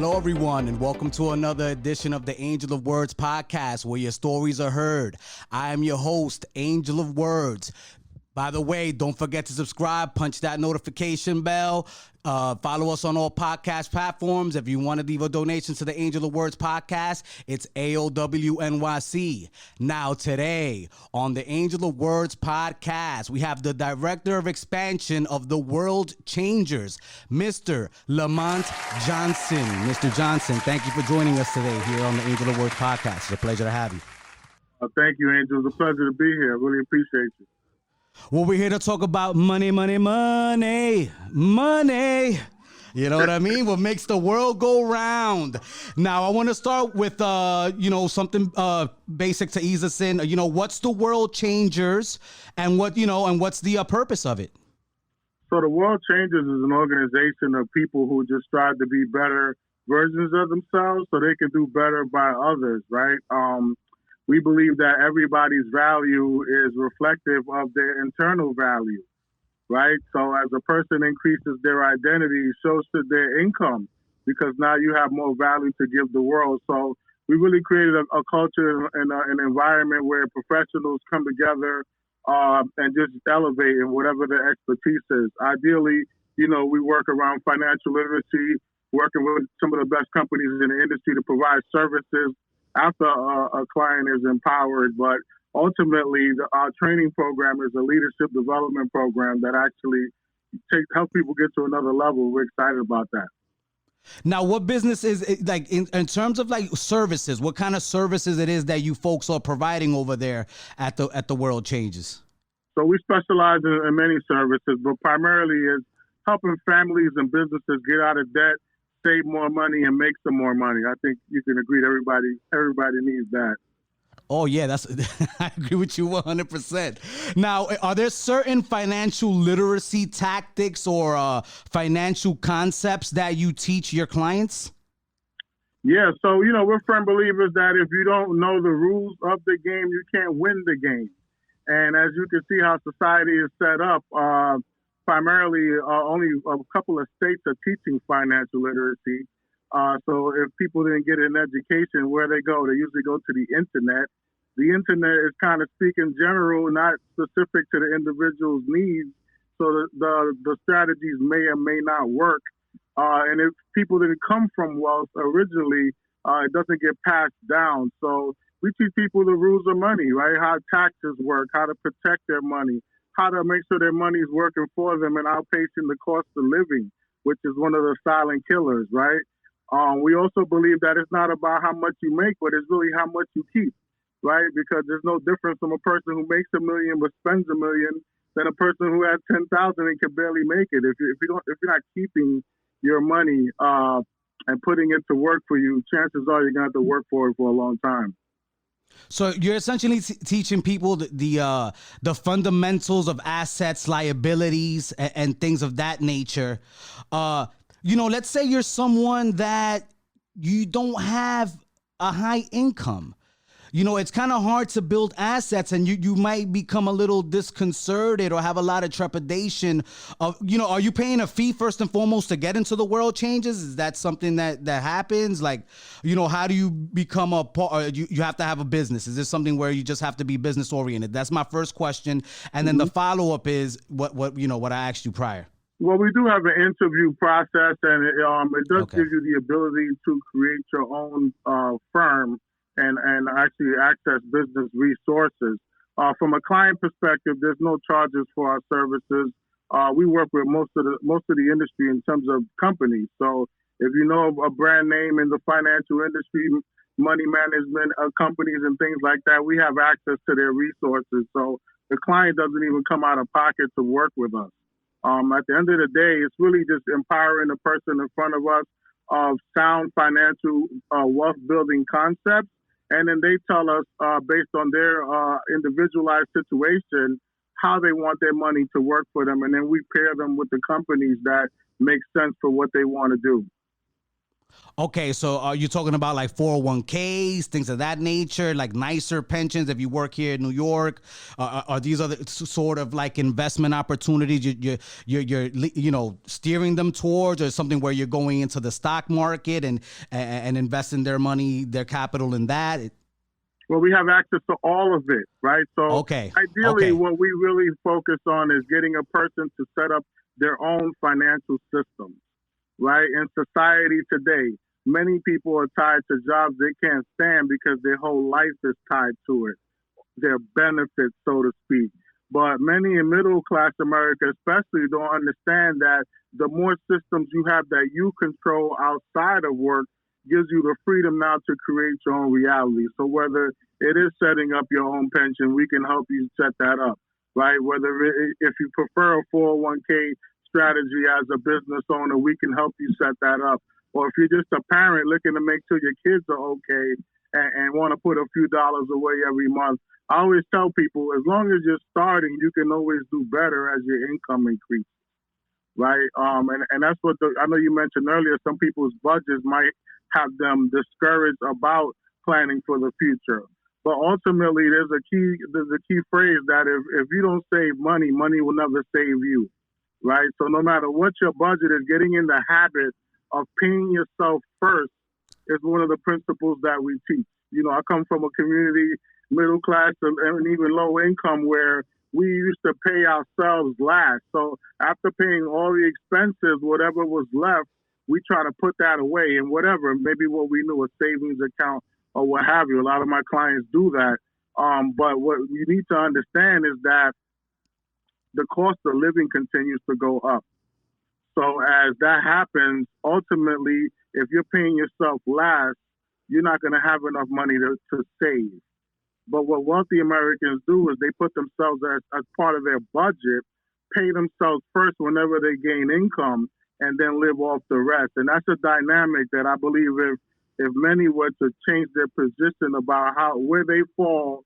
Hello, everyone, and welcome to another edition of the Angel of Words podcast, where your stories are heard. I am your host, Angel of Words. By the way, don't forget to subscribe, punch that notification bell, follow us on all podcast platforms. If you want to leave a donation to the Angel of Words podcast, it's AOWNYC. Now today on the Angel of Words podcast, we have the Director of Expansion of the World Changers, Mr. Lamont Johnson. Mr. Johnson, thank you for joining us today here on the Angel of Words podcast. It's a pleasure to have you. Thank you, Angel. It's a pleasure to be here. I really appreciate you. Well, we're here to talk about money. You know what I mean? What makes the world go round. Now, I want to start with, something basic to ease us in. What's the World Changers and what's the purpose of it? So the World Changers is an organization of people who just strive to be better versions of themselves so they can do better by others, right? We believe that everybody's value is reflective of their internal value, right? So as a person increases their identity, so should their income, because now you have more value to give the world. So we really created a culture and an environment where professionals come together and just elevate in whatever their expertise is. Ideally, we work around financial literacy, working with some of the best companies in the industry to provide services after a client is empowered. But ultimately, our training program is a leadership development program that actually help people get to another level. We're excited about that. Now, what business is it, like in terms of like services? What kind of services it is that you folks are providing over there at the World Changes? So we specialize in many services, but primarily is helping families and businesses get out of debt, save more money, and make some more money. I think you can agree that everybody needs that. Oh, yeah, I agree with you 100%. Now, are there certain financial literacy tactics or financial concepts that you teach your clients? Yeah, so, we're firm believers that if you don't know the rules of the game, you can't win the game. And as you can see how society is set up, primarily, only a couple of states are teaching financial literacy. So if people didn't get an education, where they go? They usually go to the internet. The internet is kind of speaking general, not specific to the individual's needs. So the strategies may or may not work. And if people didn't come from wealth originally, it doesn't get passed down. So we teach people the rules of money, right? How taxes work, how to protect their money, how to make sure their money is working for them and outpacing the cost of living, which is one of the silent killers, right? We also believe that it's not about how much you make, but it's really how much you keep, right? Because there's no difference from a person who makes $1 million but spends $1 million than a person who has 10,000 and can barely make it. If you're not keeping your money and putting it to work for you, chances are you're gonna have to work for it for a long time. So you're essentially teaching people the fundamentals of assets, liabilities, and things of that nature. Let's say you're someone that you don't have a high income. It's kind of hard to build assets, and you might become a little disconcerted or have a lot of trepidation of, are you paying a fee first and foremost to get into the World Changes? Is that something that happens? Like, how do you become a part? You have to have a business. Is this something where you just have to be business oriented? That's my first question. And then the follow up is what I asked you prior. Well, we do have an interview process, and it does give you the ability to create your own firm and actually access business resources. From a client perspective, there's no charges for our services. We work with most of the industry in terms of companies. So if you know a brand name in the financial industry, money management companies and things like that, we have access to their resources. So the client doesn't even come out of pocket to work with us. At the end of the day, it's really just empowering the person in front of us of sound financial wealth building concepts. And then they tell us, based on their individualized situation, how they want their money to work for them. And then we pair them with the companies that make sense for what they want to do. Okay, so are you talking about like 401ks, things of that nature, like nicer pensions if you work here in New York? Are these other sort of like investment opportunities you're steering them towards, or something where you're going into the stock market and investing their money, their capital in that? Well, we have access to all of it, right? So Okay. ideally, what we really focus on is getting a person to set up their own financial system, right? In society today, many people are tied to jobs they can't stand because their whole life is tied to it, their benefits, so to speak. But many in middle class America, especially, don't understand that the more systems you have that you control outside of work gives you the freedom now to create your own reality. So whether it is setting up your own pension, we can help you set that up, right? If you prefer a 401k strategy as a business owner, we can help you set that up. Or if you're just a parent looking to make sure your kids are okay and want to put a few dollars away every month, I always tell people, as long as you're starting, you can always do better as your income increases, right? And that's what I know you mentioned earlier, some people's budgets might have them discouraged about planning for the future. But ultimately, there's a key phrase that if you don't save money, money will never save you, right? So no matter what your budget is, getting in the habit of paying yourself first is one of the principles that we teach. I come from a community, middle class and even low income, where we used to pay ourselves last. So after paying all the expenses, whatever was left, we try to put that away in whatever, maybe what we knew, a savings account or what have you. A lot of my clients do that. But what you need to understand is that the cost of living continues to go up. So as that happens, ultimately, if you're paying yourself last, you're not going to have enough money to save. But what wealthy Americans do is they put themselves as part of their budget, pay themselves first whenever they gain income, and then live off the rest. And that's a dynamic that I believe if many were to change their position about where they fall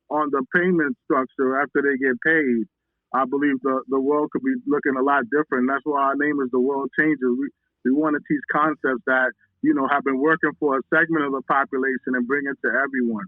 on the payment structure after they get paid, I believe the world could be looking a lot different. That's why our name is The World Changers. We want to teach concepts that, have been working for a segment of the population and bring it to everyone.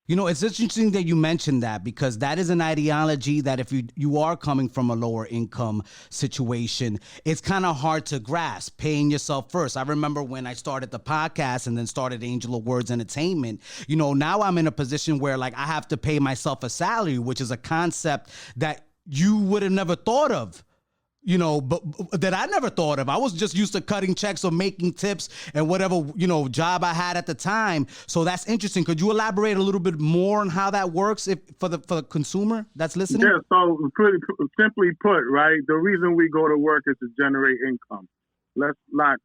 It's interesting that you mentioned that, because that is an ideology that if you are coming from a lower income situation, it's kind of hard to grasp, paying yourself first. I remember when I started the podcast and then started Angel of Words Entertainment, now I'm in a position where like I have to pay myself a salary, which is a concept that you would have never thought of. But that I never thought of. I was just used to cutting checks or making tips and whatever, job I had at the time. So that's interesting. Could you elaborate a little bit more on how that works for the consumer that's listening? Yeah, so pretty simply put, right, the reason we go to work is to generate income. Let's not,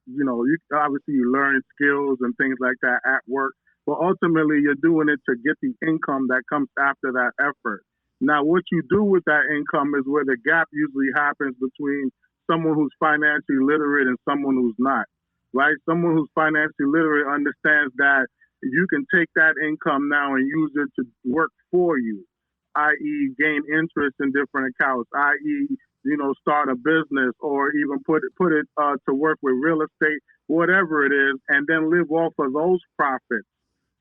obviously you learn skills and things like that at work, but ultimately you're doing it to get the income that comes after that effort. Now, what you do with that income is where the gap usually happens between someone who's financially literate and someone who's not, right? Someone who's financially literate understands that you can take that income now and use it to work for you, i.e. gain interest in different accounts, i.e., start a business or even put it to work with real estate, whatever it is, and then live off of those profits.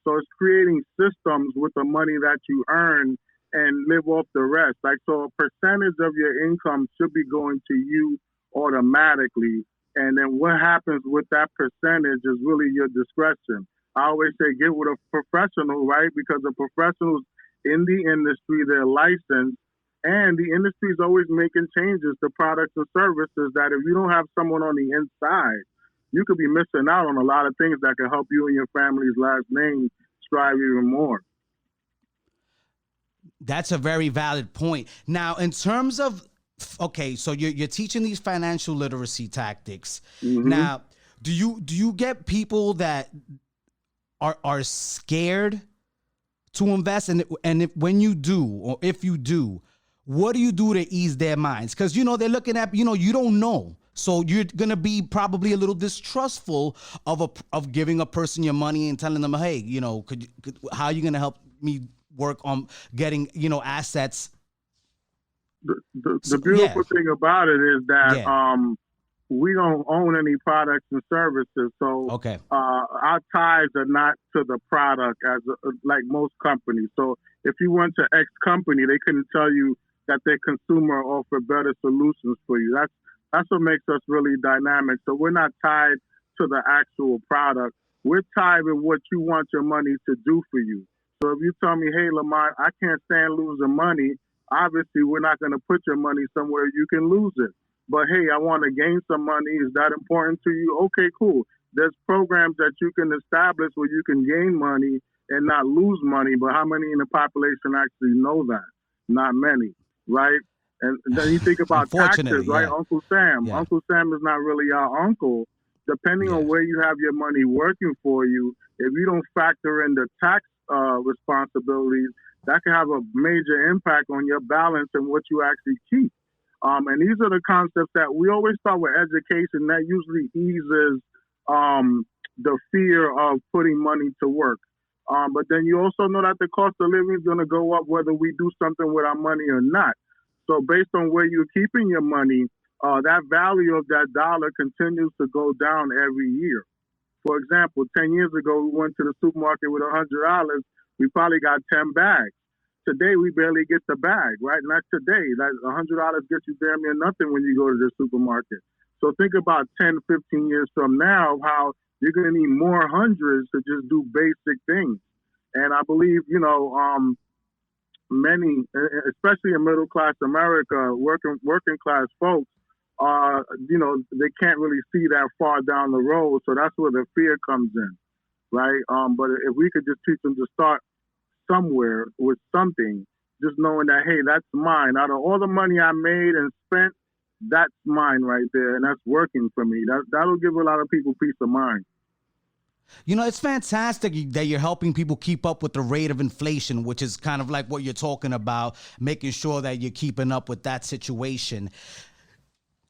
So it's creating systems with the money that you earn and live off the rest. Like, so a percentage of your income should be going to you automatically. And then what happens with that percentage is really your discretion. I always say get with a professional, right? Because the professionals in the industry, they're licensed, and the industry is always making changes to products and services that if you don't have someone on the inside, you could be missing out on a lot of things that can help you and your family's last name strive even more. That's a very valid point. Now, in terms of, okay, so you're teaching these financial literacy tactics. Mm-hmm. Now, do you get people that are scared to invest? And when you do, or if you do, what do you do to ease their minds? Because, they're looking at, you don't know. So you're going to be probably a little distrustful of giving a person your money and telling them, hey, how are you going to help me work on getting, assets? The beautiful thing about it is that we don't own any products and services, so Okay. our ties are not to the product as like most companies. So if you went to X company, they couldn't tell you that their consumer offer better solutions for you. That's what makes us really dynamic. So we're not tied to the actual product. We're tied with what you want your money to do for you. So if you tell me, hey, Lamont, I can't stand losing money, obviously we're not going to put your money somewhere you can lose it. But hey, I want to gain some money. Is that important to you? Okay, cool. There's programs that you can establish where you can gain money and not lose money. But how many in the population actually know that? Not many, right? And then you think about taxes, right? Yeah. Uncle Sam. Yeah. Uncle Sam is not really our uncle. Depending on where you have your money working for you, if you don't factor in the tax responsibilities, that can have a major impact on your balance and what you actually keep. And these are the concepts that we always start with education. That usually eases the fear of putting money to work. But then you also know that the cost of living is going to go up whether we do something with our money or not. So based on where you're keeping your money, that value of that dollar continues to go down every year. For example, 10 years ago, we went to the supermarket with $100. We probably got 10 bags. Today, we barely get the bag, right? And that's today. That $100 gets you damn near nothing when you go to the supermarket. So think about 10, 15 years from now, how you're going to need more hundreds to just do basic things. And I believe, many, especially in middle-class America, working class folks, they can't really see that far down the road. So that's where the fear comes in, right? But if we could just teach them to start somewhere with something, just knowing that, hey, that's mine. Out of all the money I made and spent, that's mine right there, and that's working for me. That'll give a lot of people peace of mind. It's fantastic that you're helping people keep up with the rate of inflation, which is kind of like what you're talking about, making sure that you're keeping up with that situation.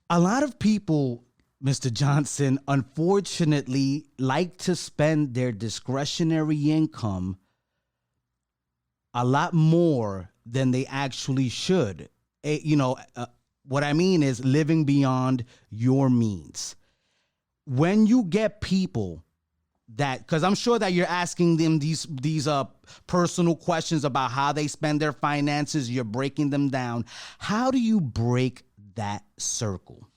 A lot of people, Mr. Johnson, unfortunately, like to spend their discretionary income a lot more than they actually should. What I mean is living beyond your means. When you get people because I'm sure that you're asking them these personal questions about how they spend their finances, you're breaking them down. How do you break that circle?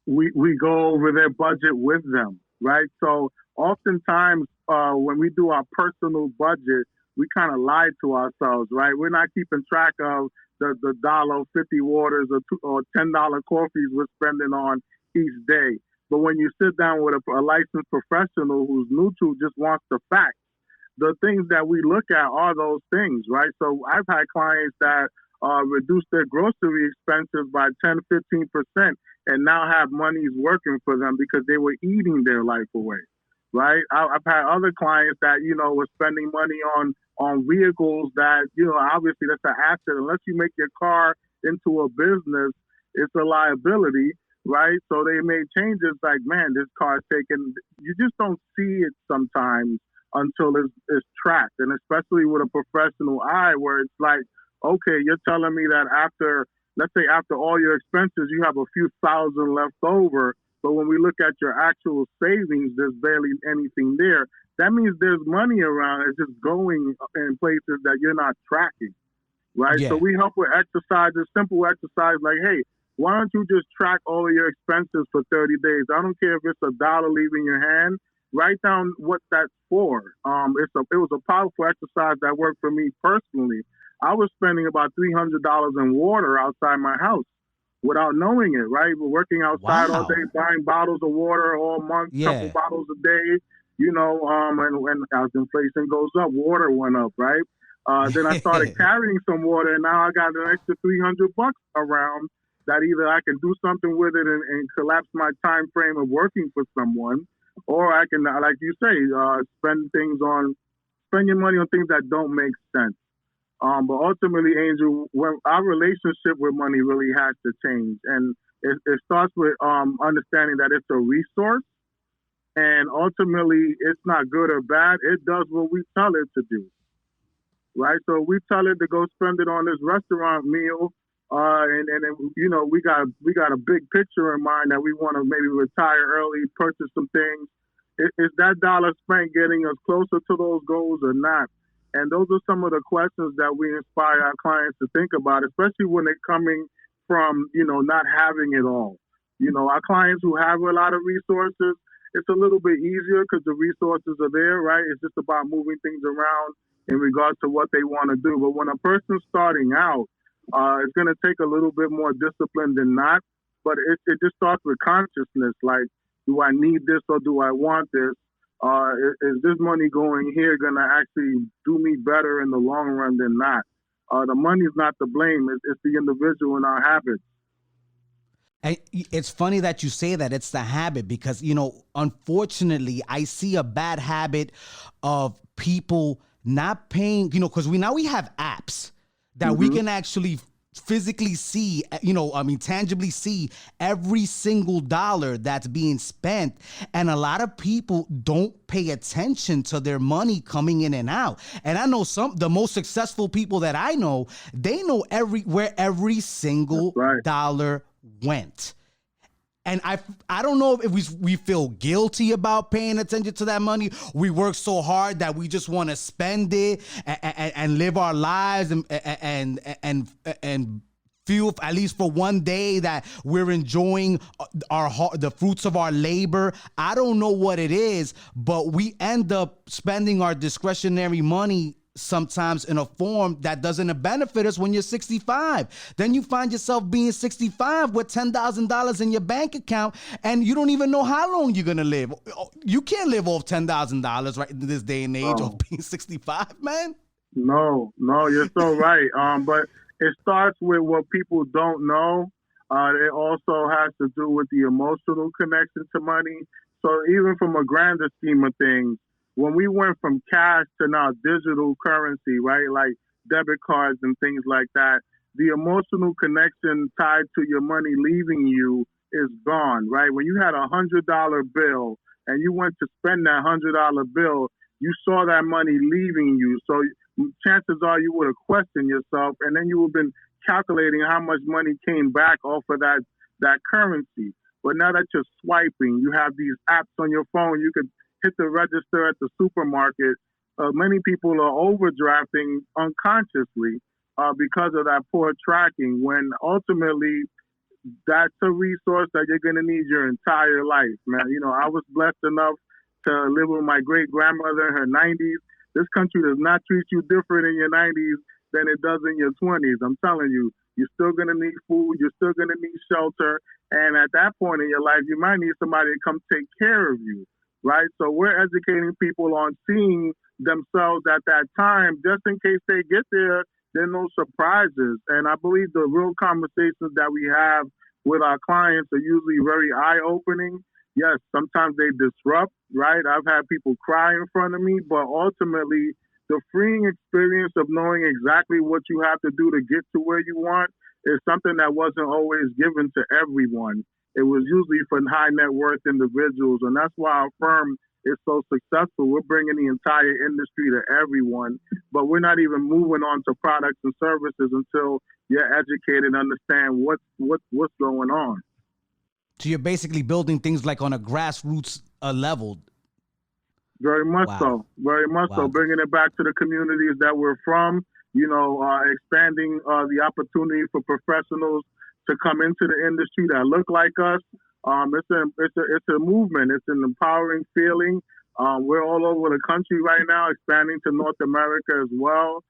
We go over their budget with them, right? So oftentimes when we do our personal budget, we kind of lie to ourselves, right? We're not keeping track of the $1.50 waters or $10 coffees we're spending on each day. But when you sit down with a licensed professional who's neutral, just wants the facts, the things that we look at are those things, right? So I've had clients that reduce their grocery expenses by 10, 15% and now have monies working for them because they were eating their life away, right? I've had other clients that, were spending money on vehicles that, obviously that's an asset. Unless you make your car into a business, it's a liability. Right. So they made changes like, man, this car is taken. You just don't see it sometimes until it's tracked. And especially with a professional eye where it's like, okay, you're telling me that after all your expenses, you have a few thousand left over. But when we look at your actual savings, there's barely anything there. That means there's money around. It's just going in places that you're not tracking. Right. Yeah. So we help with exercises, simple exercise like, hey, why don't you just track all of your expenses for 30 days? I don't care if it's $1 leaving your hand. Write down what that's for. It was a powerful exercise that worked for me personally. I was spending about $300 in water outside my house without knowing it, right? We're working outside all day, buying bottles of water all month, couple bottles a day, and when as inflation goes up, water went up, right? Then I started carrying some water, and now I got an extra $300 around that either I can do something with it and collapse my time frame of working for someone, or I can, like you say, spend your money on things that don't make sense. But ultimately, Angel, when our relationship with money really has to change, and it starts with understanding that it's a resource, and ultimately, it's not good or bad. It does what we tell it to do, right? So we tell it to go spend it on this restaurant meal. And you know, we got a big picture in mind that we want to maybe retire early, purchase some things. Is that dollar spent getting us closer to those goals or not? And those are some of the questions that we inspire our clients to think about, especially when they're coming from, you know, not having it all. You know, our clients who have a lot of resources, it's a little bit easier because the resources are there, right? It's just about moving things around in regards to what they want to do. But when a person's starting out, it's going to take a little bit more discipline than not. But it just starts with consciousness. Like, do I need this or do I want this? Is this money going here going to actually do me better in the long run than not? The money's not to blame. It's the individual and our habits. And it's funny that you say that it's the habit because, you know, unfortunately, I see a bad habit of people not paying, you know, because we have apps that we can actually physically see, you know, I mean, tangibly see every single dollar that's being spent. And a lot of people don't pay attention to their money coming in and out. And I know the most successful people that I know, they know where every single dollar went. And I don't know if we feel guilty about paying attention to that money. We work so hard that we just want to spend it and live our lives and feel at least for one day that we're enjoying the fruits of our labor. I don't know what it is, but we end up spending our discretionary money sometimes in a form that doesn't benefit us when you're 65. Then you find yourself being 65 with $10,000 in your bank account and you don't even know how long you're going to live. You can't live off $10,000 right in this day and age of being 65, man. No, you're so right. But it starts with what people don't know. It also has to do with the emotional connection to money. So even from a grander scheme of things, when we went from cash to now digital currency, right, like debit cards and things like that, the emotional connection tied to your money leaving you is gone, right? When you had $100 bill and you went to spend that $100 bill, you saw that money leaving you. So chances are you would have questioned yourself, and then you would have been calculating how much money came back off of that currency. But now that you're swiping, you have these apps on your phone, you could hit the register at the supermarket. Many people are overdrafting unconsciously because of that poor tracking, when ultimately that's a resource that you're going to need your entire life, man. You know, I was blessed enough to live with my great-grandmother in her 90s. This country does not treat you different in your 90s than it does in your 20s. I'm telling you, you're still going to need food. You're still going to need shelter. And at that point in your life, you might need somebody to come take care of you. Right? So we're educating people on seeing themselves at that time, just in case they get there are no surprises. And I believe the real conversations that we have with our clients are usually very eye-opening. Yes, sometimes they disrupt, right? I've had people cry in front of me, but ultimately the freeing experience of knowing exactly what you have to do to get to where you want is something that wasn't always given to everyone. It was usually for high net worth individuals, and that's why our firm is so successful. We're bringing the entire industry to everyone, but we're not even moving on to products and services until you're educated and understand what's going on. So you're basically building things like on a grassroots level. Very much so. Very much so. Bringing it back to the communities that we're from, you know, expanding the opportunity for professionals to come into the industry that look like us. It's a movement. It's an empowering feeling. We're all over the country right now, expanding to North America as well.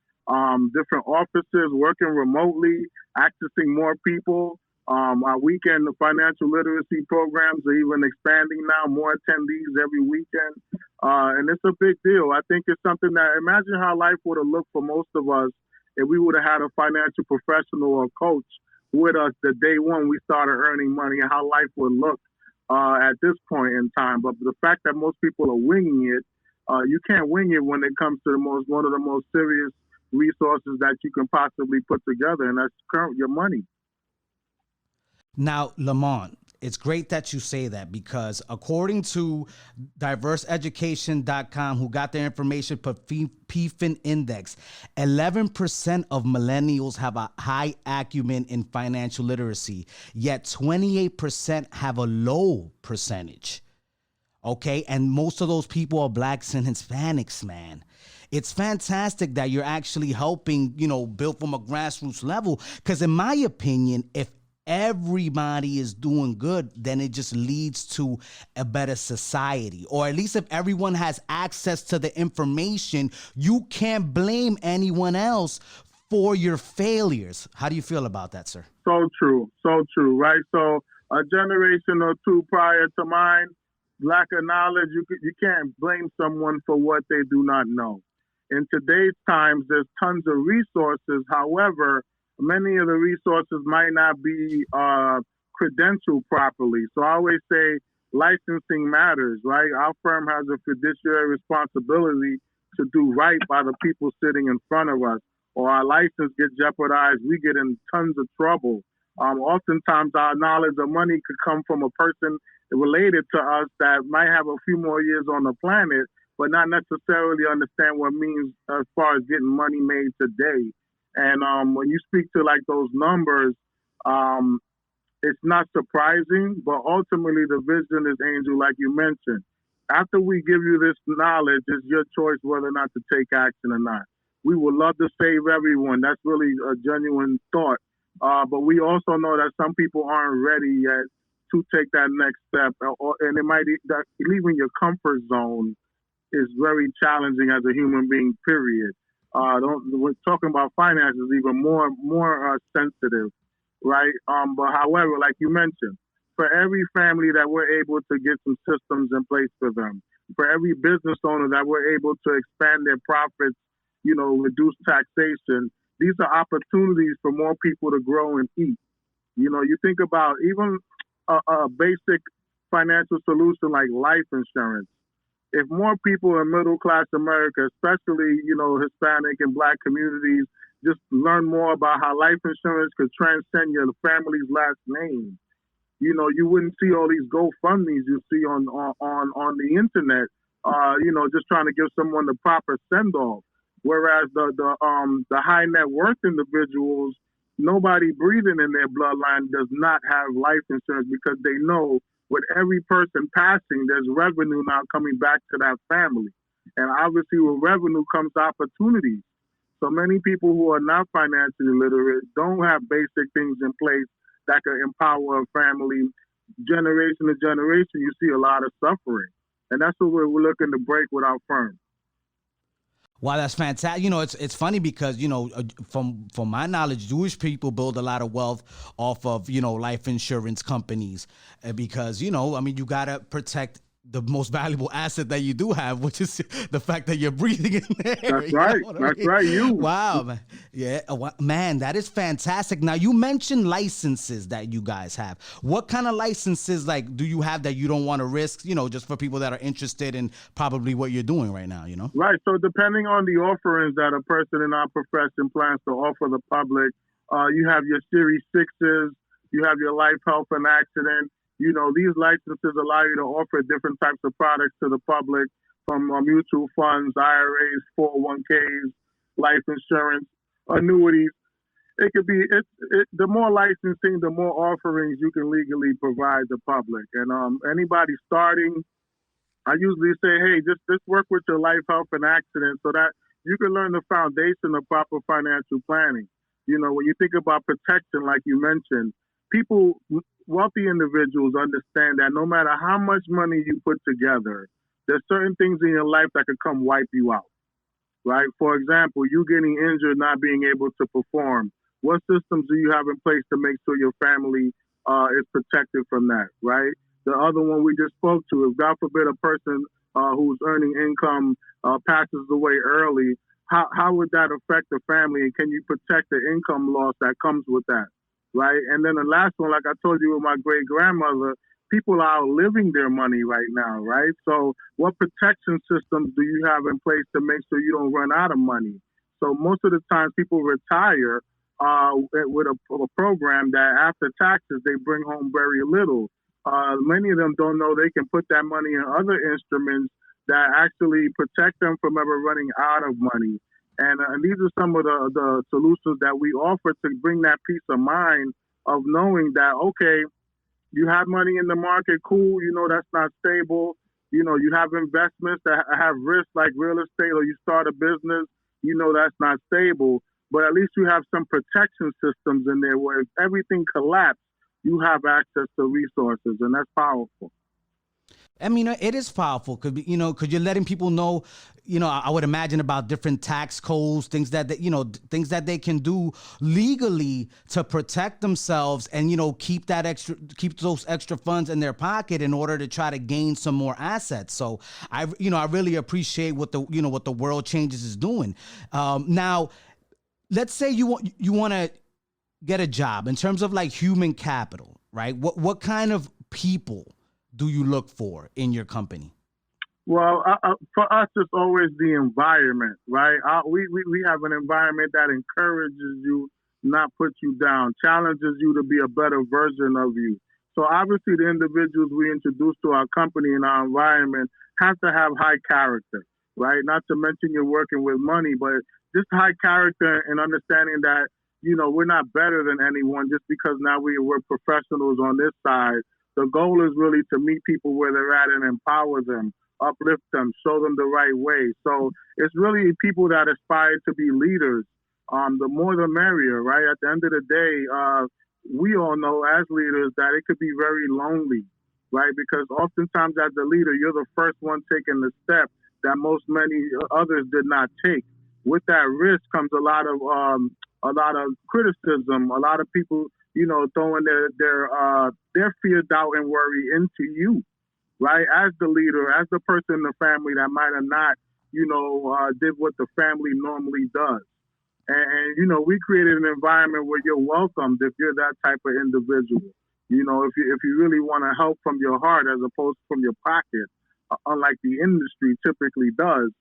Different offices, working remotely, accessing more people. Our weekend financial literacy programs are even expanding now, more attendees every weekend. And it's a big deal. I think it's something that, imagine how life would have looked for most of us if we would have had a financial professional or coach with us the day one we started earning money, and how life would look at this point in time. But the fact that most people are winging it, you can't wing it when it comes to one of the most serious resources that you can possibly put together, and that's your money. Now, Lamont, it's great that you say that, because according to diverseeducation.com, who got their information per PFIN index, 11% of millennials have a high acumen in financial literacy, yet 28% have a low percentage. Okay, and most of those people are blacks and Hispanics, man. It's fantastic that you're actually helping, build from a grassroots level. Because in my opinion, if everybody is doing good, then it just leads to a better society. Or at least if everyone has access to the information, you can't blame anyone else for your failures. How do you feel about that, sir? So true, right? So a generation or two prior to mine, lack of knowledge, you can't blame someone for what they do not know. In today's times, there's tons of resources. However, many of the resources might not be credentialed properly. So I always say licensing matters, right? Our firm has a fiduciary responsibility to do right by the people sitting in front of us, or our license gets jeopardized. We get in tons of trouble. Oftentimes, our knowledge of money could come from a person related to us that might have a few more years on the planet, but not necessarily understand what it means as far as getting money made today. And when you speak to like those numbers, it's not surprising, but ultimately the vision is, Angel, like you mentioned. After we give you this knowledge, it's your choice whether or not to take action or not. We would love to save everyone. That's really a genuine thought. But we also know that some people aren't ready yet to take that next step. And it might, leaving your comfort zone is very challenging as a human being, period. We're talking about finances, even more sensitive, right? But however, like you mentioned, for every family that we're able to get some systems in place for them, for every business owner that we're able to expand their profits, reduce taxation, these are opportunities for more people to grow and eat. You think about even a basic financial solution like life insurance. If more people in middle-class America, especially, Hispanic and Black communities, just learn more about how life insurance could transcend your family's last name, you wouldn't see all these GoFundMes you see on the internet, just trying to give someone the proper send-off. Whereas the high net worth individuals, nobody breathing in their bloodline does not have life insurance, because they know with every person passing, there's revenue now coming back to that family. And obviously with revenue comes opportunities. So many people who are not financially literate don't have basic things in place that could empower a family. Generation to generation, you see a lot of suffering. And that's what we're looking to break with our firm. Wow, that's fantastic. It's funny because, from my knowledge, Jewish people build a lot of wealth off of, life insurance companies, because, you got to protect the most valuable asset that you do have, which is the fact that you're breathing in there. That's right. That's right. You. Wow, man. Yeah, man, that is fantastic. Now, you mentioned licenses that you guys have. What kind of licenses do you have that you don't want to risk, just for people that are interested in probably what you're doing right now, Right. So depending on the offerings that a person in our profession plans to offer the public, you have your Series 6s, you have your life, health, and accident. These licenses allow you to offer different types of products to the public, from mutual funds, IRAs, 401ks, life insurance, annuities. It could be, the more licensing, the more offerings you can legally provide the public. And anybody starting, I usually say, hey, just work with your life, health, and accident so that you can learn the foundation of proper financial planning. When you think about protection, like you mentioned, wealthy individuals understand that no matter how much money you put together, there's certain things in your life that could come wipe you out, right? For example, you getting injured, not being able to perform. What systems do you have in place to make sure your family is protected from that, right? The other one we just spoke to, if God forbid a person who's earning income passes away early, how would that affect the family? And can you protect the income loss that comes with that? Right. And then the last one, like I told you with my great grandmother, people are outliving their money right now. Right. So what protection systems do you have in place to make sure you don't run out of money? So most of the time people retire with a program that after taxes, they bring home very little. Many of them don't know they can put that money in other instruments that actually protect them from ever running out of money. And these are some of the solutions that we offer to bring that peace of mind of knowing that, okay, you have money in the market, cool, you know, that's not stable. You know, you have investments that have risk like real estate, or you start a business, you know, that's not stable. But at least you have some protection systems in there where if everything collapses, you have access to resources, and that's powerful. I mean, it is powerful because because you're letting people know. I would imagine about different tax codes, things that things that they can do legally to protect themselves, and keep those extra funds in their pocket in order to try to gain some more assets. So I really appreciate what the World Changes is doing. Now, let's say you want to get a job in terms of like human capital, right? What kind of people do you look for in your company? Well, for us, it's always the environment, right? We have an environment that encourages you, not puts you down, challenges you to be a better version of you. So obviously, the individuals we introduce to our company and our environment have to have high character, right? Not to mention you're working with money, but just high character and understanding that we're not better than anyone just because now we're professionals on this side. The goal is really to meet people where they're at and empower them, uplift them, show them the right way. So it's really people that aspire to be leaders. The more the merrier, right? At the end of the day, we all know as leaders that it could be very lonely, right? Because oftentimes as the leader, you're the first one taking the step that many others did not take. With that risk comes a lot of criticism, a lot of people throwing their fear, doubt, and worry into you, right? As the leader, as the person in the family that might have not, did what the family normally does. And we created an environment where you're welcomed if you're that type of individual. If you really want to help from your heart as opposed to from your pocket, unlike the industry typically does,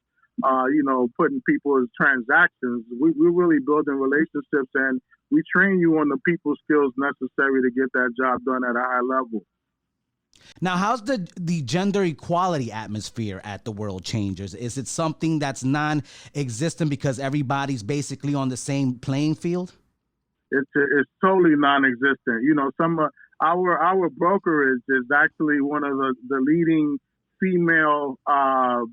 putting people as transactions, we're really building relationships, and we train you on the people skills necessary to get that job done at a high level. Now, how's the gender equality atmosphere at the World Changers? Is it something that's non-existent because everybody's basically on the same playing field? It's totally non-existent. Our brokerage is actually one of the leading female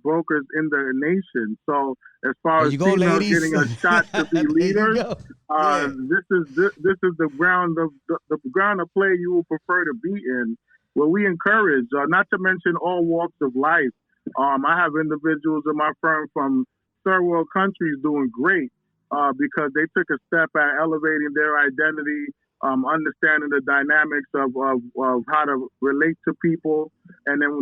brokers in the nation. So as far as females getting a shot to be leaders, this is the ground of play you will prefer to be in. Where we encourage, not to mention all walks of life. I have individuals in my firm from third world countries doing great because they took a step at elevating their identity, understanding the dynamics of how to relate to people, and then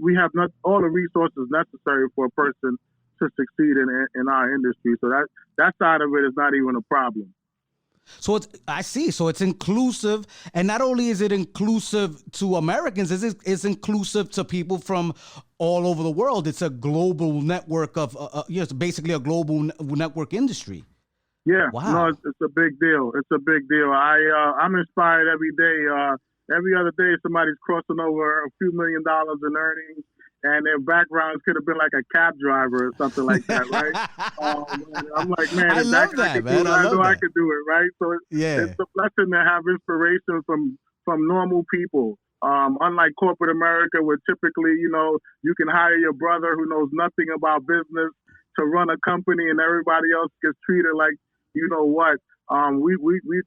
we have not all the resources necessary for a person to succeed in our industry. So that side of it is not even a problem. So I see. So it's inclusive, and not only is it inclusive to Americans, it's inclusive to people from all over the world. It's a global network of, it's basically a global network industry. Yeah, wow. No, it's a big deal. It's a big deal. I'm inspired every day. Every other day, somebody's crossing over a few $1 million in earnings, and their backgrounds could have been like a cab driver or something like that, right? I'm like, man, I love that, man. I know I could do it, right? So it's a blessing to have inspiration from normal people. Unlike corporate America, where typically, you can hire your brother who knows nothing about business to run a company, and everybody else gets treated like, we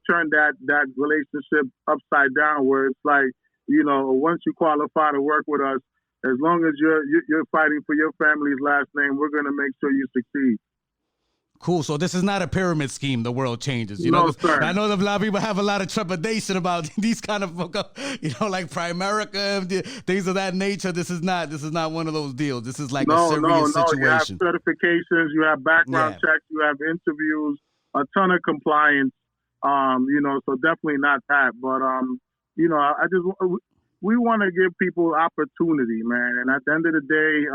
turned that relationship upside down, where it's like, once you qualify to work with us, as long as you're fighting for your family's last name, we're going to make sure you succeed. Cool. So this is not a pyramid scheme. The World Changes. No, sir. I know that a lot of people have a lot of trepidation about these kind of, like Primerica, things of that nature. This is not one of those deals. This is like a serious situation. You have certifications, you have background checks, you have interviews, a ton of compliance. So definitely not that. But we want to give people opportunity, man. And at the end of the day,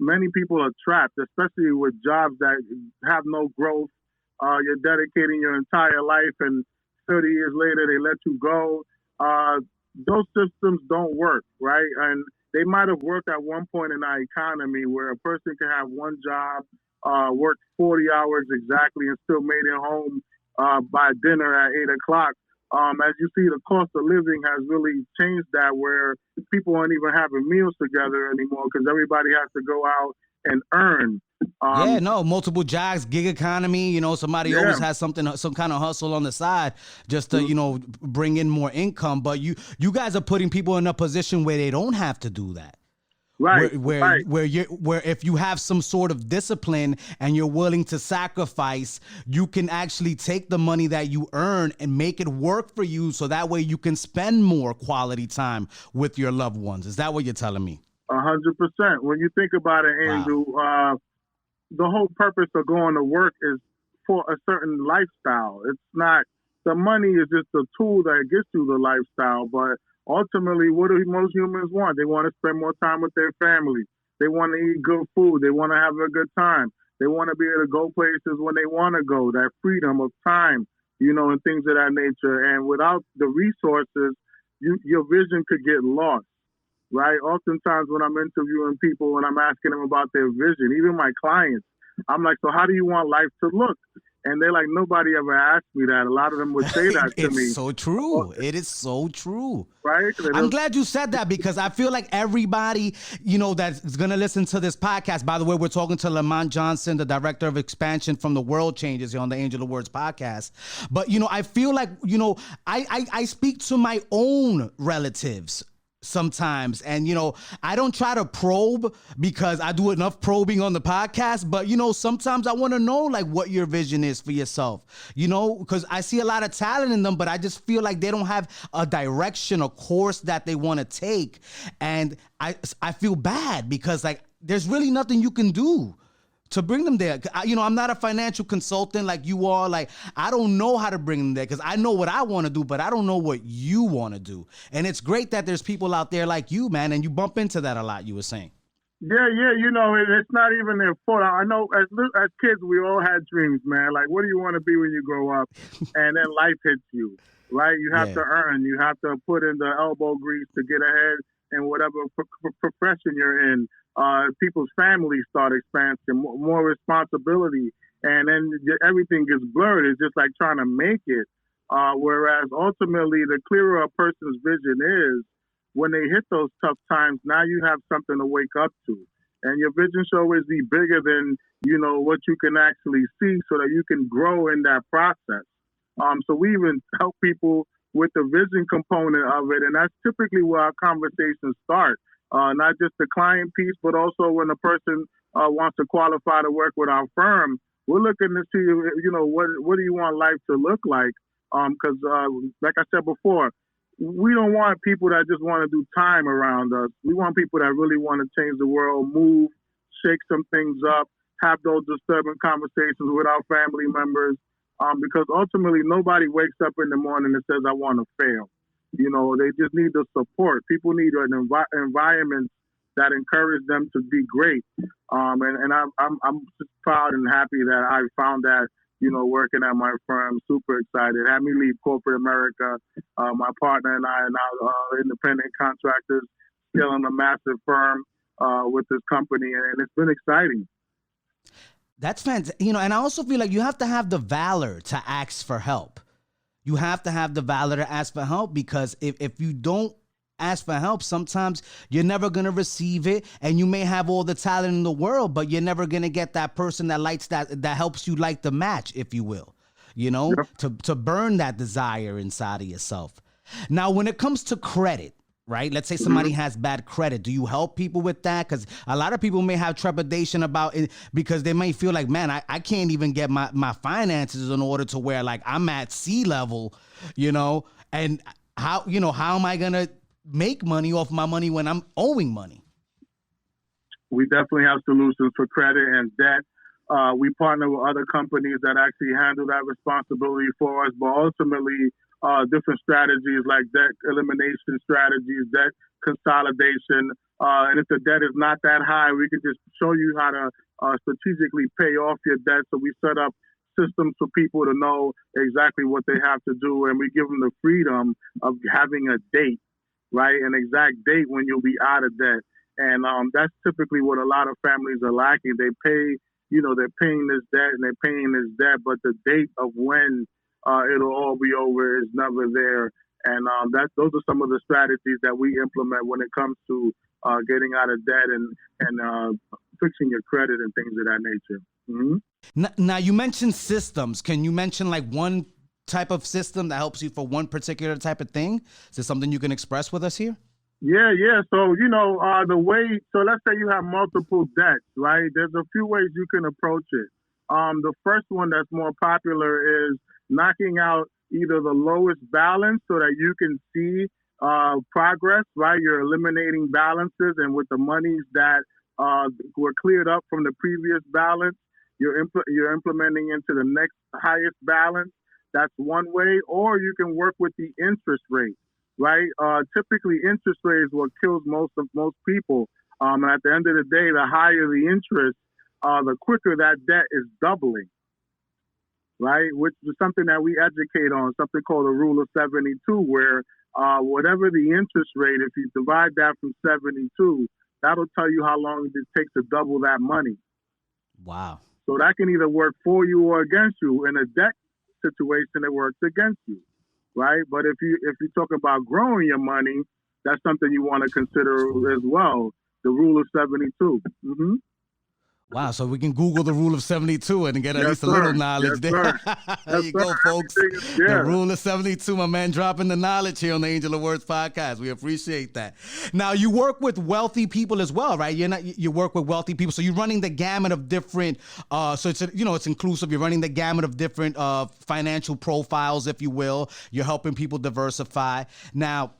many people are trapped, especially with jobs that have no growth. You're dedicating your entire life, and 30 years later, they let you go. those systems don't work, right? And they might have worked at one point in our economy where a person can have one job, work 40 hours exactly, and still made it home by dinner at 8 o'clock. As you see, the cost of living has really changed that, where people aren't even having meals together anymore because everybody has to go out and earn. Yeah, Um, no, multiple jobs, gig economy. You know, somebody yeah. always has something, some kind of hustle on the side, just to bring in more income. But you guys are putting people in a position where they don't have to do that. Right, right. Where if you have some sort of discipline and you're willing to sacrifice, you can actually take the money that you earn and make it work for you, so that way you can spend more quality time with your loved ones. Is that what you're telling me? 100%. When you think about it, Wow. Andrew, the whole purpose of going to work is for a certain lifestyle. It's not, the money is just a tool that gets you the lifestyle, but ultimately, what do most humans want? They want to spend more time with their family. They want to eat good food. They want to have a good time. They want to be able to go places when they want to go, that freedom of time, and things of that nature. And without the resources, your vision could get lost, right? Oftentimes when I'm interviewing people and I'm asking them about their vision, even my clients, I'm like, so how do you want life to look? And they're like, nobody ever asked me that. A lot of them would say that to me. It's so true. It is so true. Right? I'm glad you said that, because I feel like everybody, that's going to listen to this podcast. By the way, we're talking to Lamont Johnson, the director of expansion from The World Changes, on the Angel of Words podcast. But, I feel like, I speak to my own relatives sometimes, and I don't try to probe because I do enough probing on the podcast, but sometimes I want to know like what your vision is for yourself, because I see a lot of talent in them, but I just feel like they don't have a direction, a course that they want to take, and I feel bad because like there's really nothing you can do to bring them there. I'm not a financial consultant like you are. Like, I don't know how to bring them there because I know what I want to do, but I don't know what you want to do. And it's great that there's people out there like you, man, and you bump into that a lot, you were saying. Yeah, it's not even their fault. I know as kids, we all had dreams, man. Like, what do you want to be when you grow up? And then life hits you, right? You have to earn. You have to put in the elbow grease to get ahead in whatever profession you're in. People's families start expanding, more responsibility, and then everything gets blurred. It's just like trying to make it. Whereas ultimately, the clearer a person's vision is, when they hit those tough times, now you have something to wake up to. And your vision should always be bigger than, what you can actually see, so that you can grow in that process. So we even help people with the vision component of it. And that's typically where our conversations start. Not just the client piece, but also when a person wants to qualify to work with our firm, we're looking to see, what do you want life to look like? Because like I said before, we don't want people that just want to do time around us. We want people that really want to change the world, move, shake some things up, have those disturbing conversations with our family members. Because ultimately, nobody wakes up in the morning and says, I want to fail. They just need the support. People need an environment that encourages them to be great. And I'm just proud and happy that I found that, working at my firm. Super excited. Had me leave corporate America. My partner and I are now independent contractors, still in a massive firm with this company, and it's been exciting. That's fantastic. And I also feel like you have to have the valor to ask for help. You have to have the valor to ask for help, because if you don't ask for help, sometimes you're never going to receive it, and you may have all the talent in the world, but you're never going to get that person that lights that helps you light the match, if you will, to burn that desire inside of yourself. Now, when it comes to credit, right? Let's say somebody has bad credit. Do you help people with that? Because a lot of people may have trepidation about it, because they may feel like, man, I can't even get my finances in order to where like I'm at sea level, and how am I going to make money off my money when I'm owing money? We definitely have solutions for credit and debt. We partner with other companies that actually handle that responsibility for us, but ultimately different strategies like debt elimination strategies, debt consolidation. And if the debt is not that high, we can just show you how to strategically pay off your debt. So we set up systems for people to know exactly what they have to do, and we give them the freedom of having a date. right? An exact date when you'll be out of debt. And that's typically what a lot of families are lacking. They pay, they're paying this debt and they're paying this debt, but the date of when it'll all be over is never there. And those are some of the strategies that we implement when it comes to getting out of debt and fixing your credit and things of that nature. Mm-hmm. Now, you mentioned systems. Can you mention like one type of system that helps you for one particular type of thing? Is there something you can express with us here? Yeah. So, the way, so let's say you have multiple debts, right? There's a few ways you can approach it. The first one that's more popular is knocking out either the lowest balance so that you can see progress, right? You're eliminating balances, and with the monies that were cleared up from the previous balance, you're implementing into the next highest balance. That's one way. Or you can work with the interest rate, right? Typically, interest rate is what kills most people. And at the end of the day, the higher the interest, the quicker that debt is doubling, right? Which is something that we educate on, something called the rule of 72, where whatever the interest rate, if you divide that from 72, that'll tell you how long it takes to double that money. Wow. So that can either work for you or against you. In a debt situation, it works against you, right? But if you talk about growing your money, that's something you want to consider as well. The rule of 72. Mm-hmm. Wow, so we can Google the rule of 72 and get at least a little knowledge there. There you go, folks. The rule of 72, my man, dropping the knowledge here on the Angel of Words podcast. We appreciate that. Now, you work with wealthy people as well, right? You work with wealthy people, so you're running the gamut of different. So it's inclusive. You're running the gamut of different financial profiles, if you will. You're helping people diversify. Now,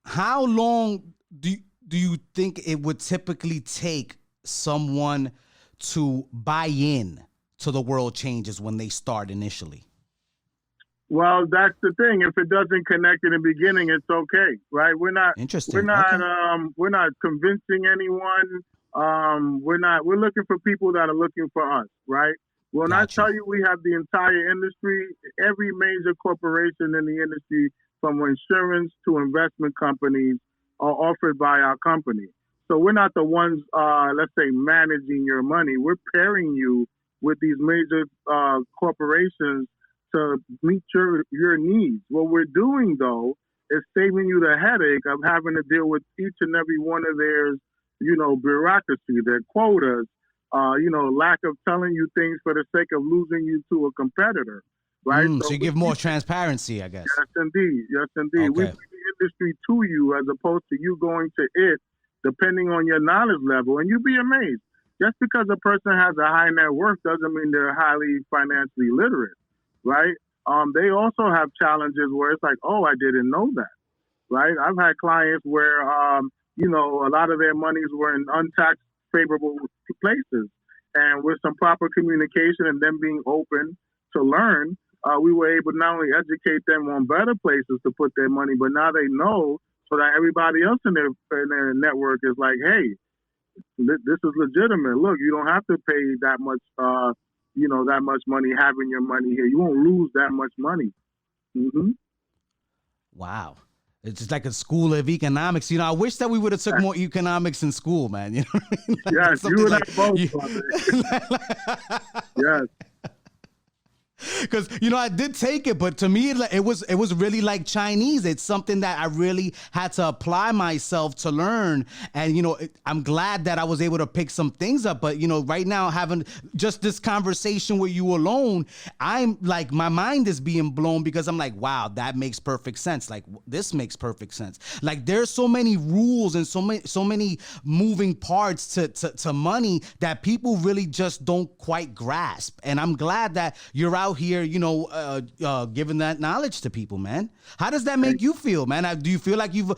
how long do you think it would typically take someone to buy in to the world changes when they start initially? Well, that's the thing. If it doesn't connect in the beginning, it's okay, right? We're not convincing anyone. We're looking for people that are looking for us, right? When I tell you we have the entire industry, every major corporation in the industry, from insurance to investment companies, are offered by our company. So we're not the ones, let's say, managing your money. We're pairing you with these major corporations to meet your needs. What we're doing, though, is saving you the headache of having to deal with each and every one of their, bureaucracy, their quotas, lack of telling you things for the sake of losing you to a competitor, right? So you give more transparency, I guess. Yes, indeed. Okay. We bring the industry to you as opposed to you going to it, depending on your knowledge level. And you'd be amazed. Just because a person has a high net worth doesn't mean they're highly financially literate, right? They also have challenges where it's like, oh, I didn't know that, right? I've had clients where, a lot of their monies were in untaxed favorable places. And with some proper communication and them being open to learn, we were able to not only educate them on better places to put their money, but now they know, so that everybody else in their network is like, hey, this is legitimate. Look, you don't have to pay that much, that much money having your money here. You won't lose that much money. Mm-hmm. Wow. It's just like a school of economics. I wish that we would have took more economics in school, man. You know what I mean? Yes, you and I both. Yes. Because I did take it, but to me it was really like Chinese. It's something that I really had to apply myself to learn, and I'm glad that I was able to pick some things up. But right now, having just this conversation with you alone, I'm like, my mind is being blown, because I'm like, wow, that makes perfect sense. Like, this makes perfect sense. Like, there's so many rules and so many moving parts to money that people really just don't quite grasp. And I'm glad that you're out here, giving that knowledge to people, man. How does that make you feel, man? Do you feel like you've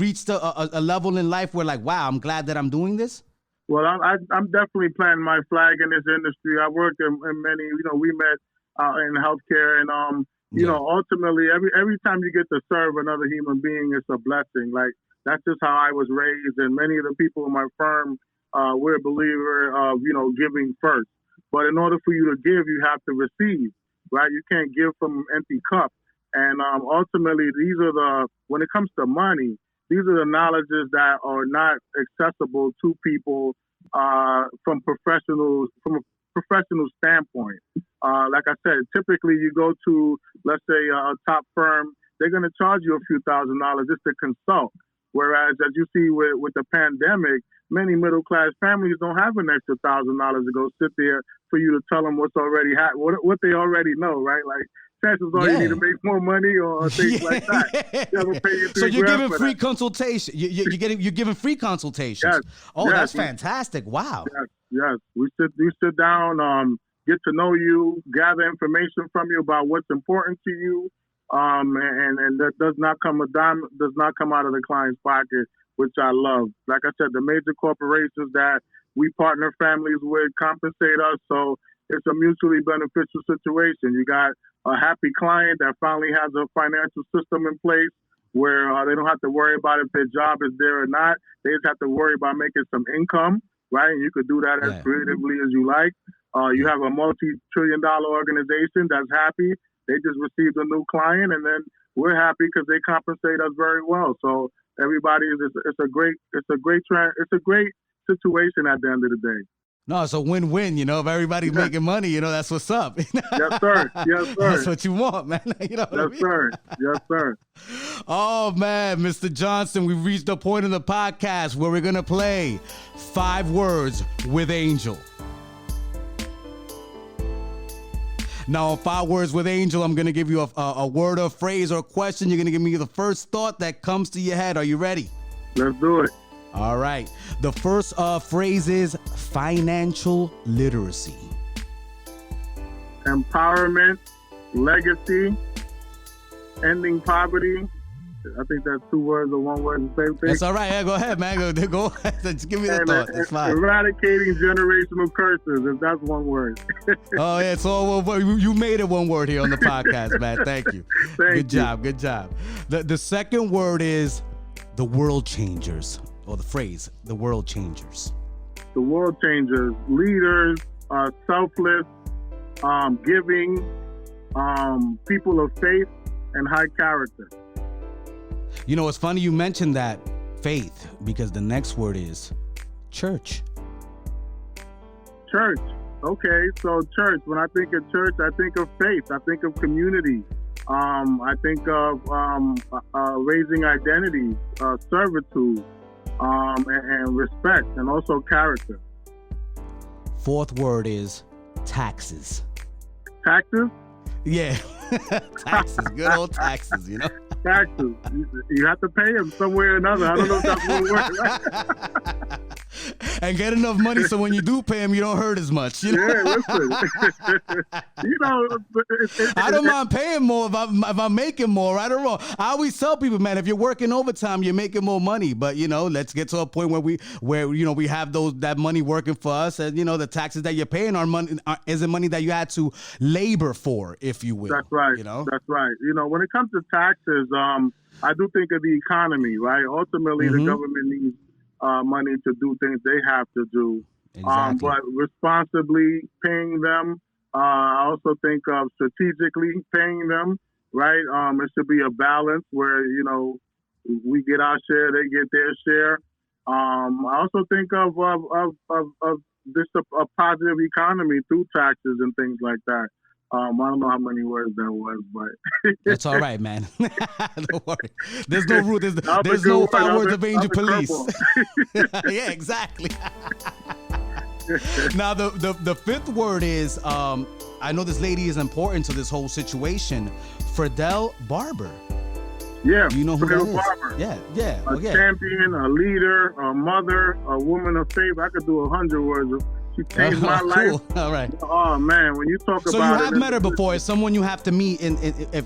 reached a level in life where, like, wow, I'm glad that I'm doing this? Well, I'm definitely planting my flag in this industry. I worked in many, we met in healthcare, and ultimately every time you get to serve another human being, it's a blessing. Like, that's just how I was raised, and many of the people in my firm, we're a believer of giving first. But in order for you to give, you have to receive, right? You can't give from an empty cup. And ultimately, when it comes to money, these are the knowledges that are not accessible to people from a professional standpoint. Like I said, typically you go to, let's say, a top firm, they're going to charge you a few $1,000s just to consult. Whereas, as you see with the pandemic, many middle-class families don't have an extra $1,000 to go sit there for you to tell them what's already what they already know, right? Like, chances are you need to make more money or things like that. So you're giving free consultation. You're giving free consultations. Yes. Oh, that's fantastic! Wow. Yes. We sit down, get to know you, gather information from you about what's important to you, and that does not come out of the client's pocket, which I love. Like I said, the major corporations that we partner families with compensate us, so it's a mutually beneficial situation. You got a happy client that finally has a financial system in place where they don't have to worry about if their job is there or not. They just have to worry about making some income, right? And you could do that as creatively as you like. You have a multi-trillion-dollar organization that's happy. They just received a new client, and then we're happy because they compensate us very well. So everybody it's a great situation at the end of the day. No, it's a win-win, if everybody's making money, that's what's up. Yes, sir. Yes, sir. That's what you want, man. Sir. Yes, sir. Oh, man, Mr. Johnson, we've reached the point of the podcast where we're going to play 5 words with Angel. Now, 5 words with Angel, I'm going to give you a word or phrase or question. You're going to give me the first thought that comes to your head. Are you ready? Let's do it. All right. The first phrase is financial literacy. Empowerment, legacy, ending poverty. I think that's 2 words or 1 word, the same thing. That's all right. Yeah, go ahead, man. Go ahead. Just give me the thought. That's fine. Eradicating generational curses, if that's 1 word. Oh, yeah. So you made it 1 word here on the podcast, man. Thank you. Good job. The second word is the world changers. Or the phrase, the world changers. The world changers, leaders, selfless, giving, people of faith, and high character. It's funny you mentioned that, faith, because the next word is church. Church. Okay, so church. When I think of church, I think of faith. I think of community. I think of raising identity, servitude. And respect, and also character. 4th word is taxes. Taxes? Yeah, taxes. Good old taxes, Taxes. You have to pay them somewhere or another. I don't know if that's what works. And get enough money so when you do pay them, you don't hurt as much. Yeah, listen. I don't mind paying more if I'm making more. Right or wrong. I always tell people, man, if you're working overtime, you're making more money. But let's get to a point where we have that money working for us, and the taxes that you're paying isn't money that you had to labor for, if you will. That's right. That's right. When it comes to taxes, I do think of the economy, right? Ultimately, the government needs money to do things they have to do. Exactly. But responsibly paying them, I also think of strategically paying them, right? It should be a balance where, we get our share, they get their share. I also think of this a positive economy through taxes and things like that. I don't know how many words that was, but that's all right, man. Don't worry. There's no rule. There's no 5 words of Angel Police. Yeah, exactly. Now, the 5th word is, I know this lady is important to this whole situation, Fidel Barber. Yeah, you know who that is? Barber. Yeah. A champion, a leader, a mother, a woman of faith. I could do 100 words. She changed my life. All right. Oh man, when you talk about so you have met her before. It's someone you have to meet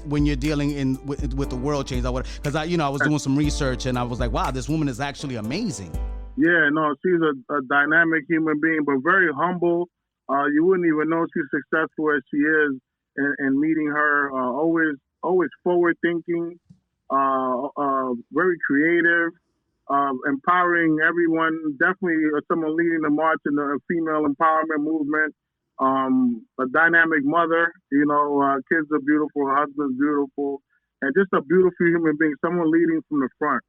when you're dealing with the world change. Because I was doing some research and I was like, wow, this woman is actually amazing. Yeah, no, she's a dynamic human being, but very humble. You wouldn't even know she's successful as she is, and meeting her, always forward thinking, very creative. Empowering everyone, definitely someone leading the march in the female empowerment movement. A dynamic mother, kids are beautiful, her husband's beautiful, and just a beautiful human being, someone leading from the front.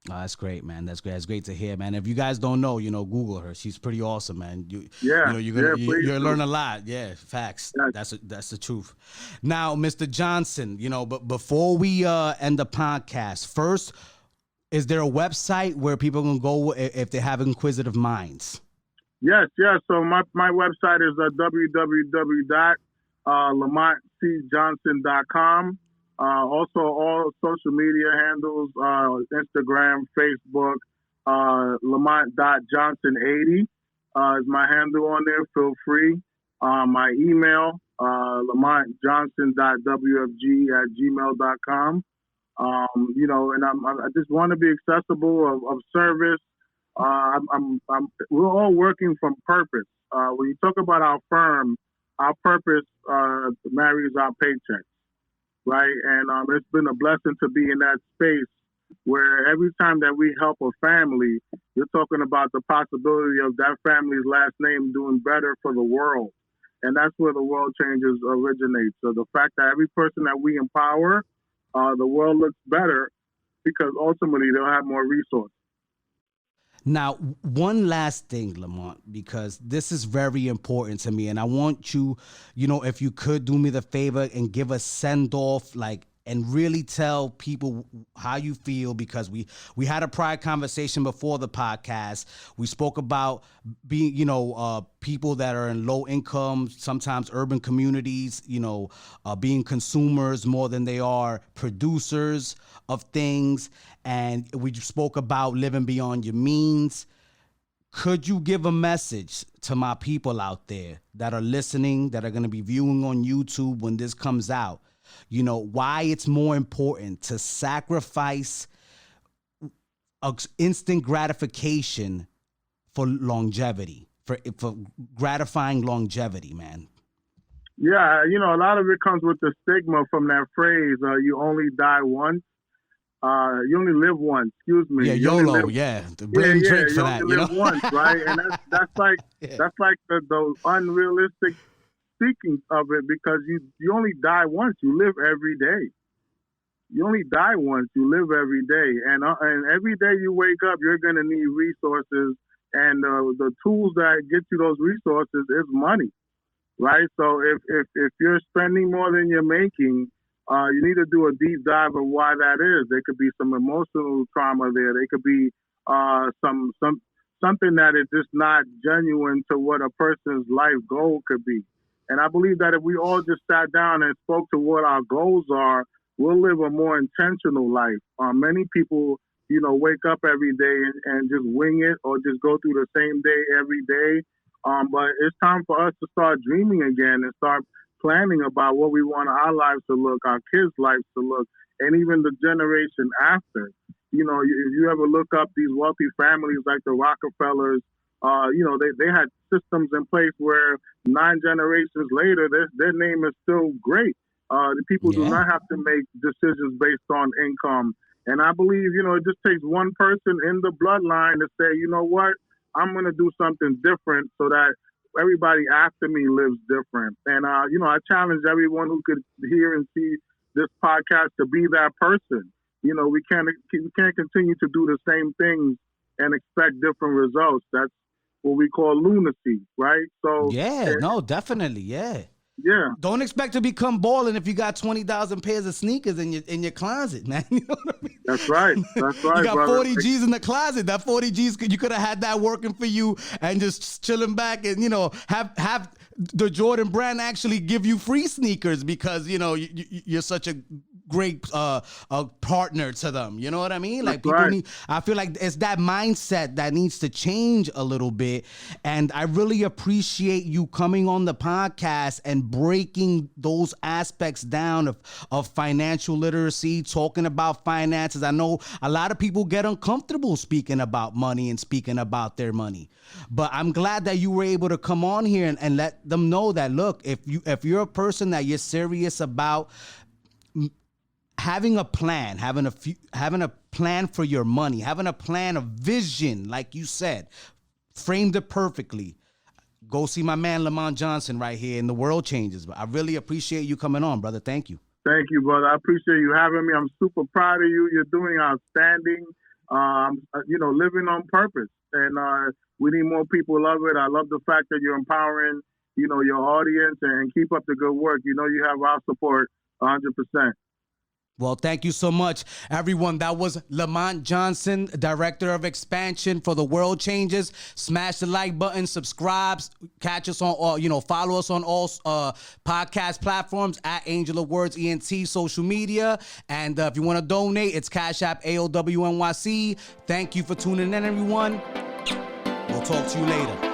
Oh, that's great, man. That's great. That's great to hear, man. If you guys don't know, Google her. She's pretty awesome, man. You're gonna learn a lot. Yeah, facts. Yes. That's the truth. Now, Mr. Johnson, but before we end the podcast, first, is there a website where people can go if they have inquisitive minds? Yes. So my website is www.lamontcjohnson.com. Also, all social media handles, Instagram, Facebook, Lamont.Johnson80 is my handle on there. Feel free. My email, lamontjohnson.wfg@gmail.com. And I just want to be accessible of service. We're all working from purpose. When you talk about our firm, our purpose marries our paycheck. Right. And it's been a blessing to be in that space where every time that we help a family, you're talking about the possibility of that family's last name doing better for the world. And that's where the world changes originate. So the fact that every person that we empower, the world looks better because ultimately they'll have more resources. Now, one last thing, Lamont, because this is very important to me, and I want you, if you could do me the favor and give a send-off, and really tell people how you feel, because we had a prior conversation before the podcast. We spoke about being, people that are in low income, sometimes urban communities, being consumers more than they are producers of things. And we spoke about living beyond your means. Could you give a message to my people out there that are listening, that are going to be viewing on YouTube when this comes out? Why it's more important to sacrifice instant gratification for longevity, for gratifying longevity, man. Yeah, a lot of it comes with the stigma from that phrase, you only die once. You only live once, excuse me. Yeah, YOLO, the blame Drake for that. You only live once, right? And that's like the unrealistic speaking of it, because you only die once. You live every day. You only die once. You live every day, and every day you wake up, you're gonna need resources, and the tools that get you those resources is money, right? So if you're spending more than you're making, you need to do a deep dive of why that is. There could be some emotional trauma there. There could be something that is just not genuine to what a person's life goal could be. And I believe that if we all just sat down and spoke to what our goals are, we'll live a more intentional life. Many people, wake up every day and just wing it, or just go through the same day every day. But it's time for us to start dreaming again and start planning about what we want our lives to look, our kids' lives to look, and even the generation after. If you ever look up these wealthy families like the Rockefellers, they had systems in place where 9 generations later, their name is still great. The people do not have to make decisions based on income. And I believe, it just takes one person in the bloodline to say, you know what, I'm going to do something different so that everybody after me lives different. And, I challenge everyone who could hear and see this podcast to be that person. We can't continue to do the same things and expect different results. That's what we call lunacy, right? So definitely, yeah. Don't expect to become balling if you got 20,000 pairs of sneakers in your closet, man. You know what I mean? That's right. You got brother. 40 G's in the closet. That 40 G's, you could have had that working for you and just chilling back and have the Jordan brand actually give you free sneakers because you're such a great partner to them. You know what I mean? Like people need. I feel like it's that mindset that needs to change a little bit. And I really appreciate you coming on the podcast and breaking those aspects down of financial literacy, talking about finances. I know a lot of people get uncomfortable speaking about money and speaking about their money, but I'm glad that you were able to come on here and let them know that, look, if you're a person that you're serious about having a plan, having a plan for your money, having a plan, of vision, like you said, framed it perfectly. Go see my man Lamont Johnson right here, and the world changes. But I really appreciate you coming on, brother. Thank you. Thank you, brother. I appreciate you having me. I'm super proud of you. You're doing outstanding. Living on purpose, and we need more people love it. I love the fact that you're empowering, your audience, and keep up the good work. You have our support 100%. Well, thank you so much, everyone. That was Lamont Johnson, Director of Expansion for The World Changes. Smash the like button, subscribe, catch us on, follow us on all podcast platforms at Angel of Words ENT social media. And if you want to donate, it's Cash App AOWNYC. Thank you for tuning in, everyone. We'll talk to you later.